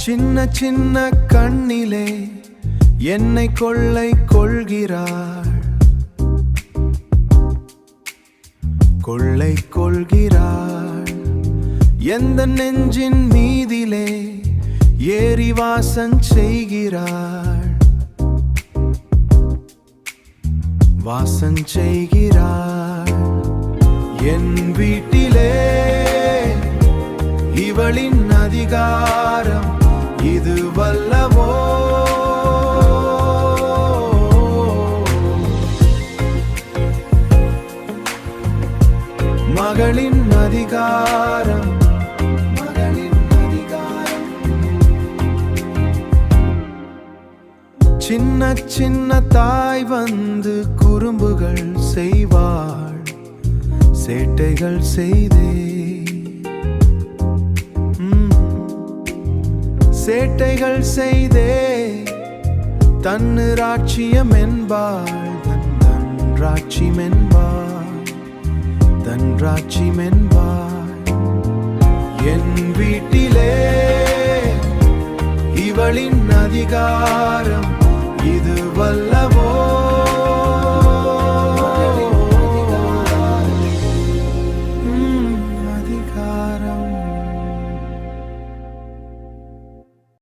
சின்ன சின்ன கண்ணிலே என்னை கொள்ளை கொள்கிறாள், கொள்ளை கொள்கிறாள். எந்த நெஞ்சின் மீதிலே ஏறி வாசம் செய்கிறாள், வாசம் செய்கிறாள். என் வீட்டிலே இவளின் அதிகாரம் இது வல்லவோ, மகளின் அதிகாரம், மகளின் அதிகாரம். சின்ன சின்ன தாய் வந்து குறும்புகள் செய்வாள், சேட்டைகள் செய்தே, சேட்டைகள் செய்தே தன்னு ராட்சியம் என்பாள், தன் ராட்சியம் என்பாள், தன் ராட்சியம் என்பாள். என் வீட்டிலே இவளின் அதிகாரம்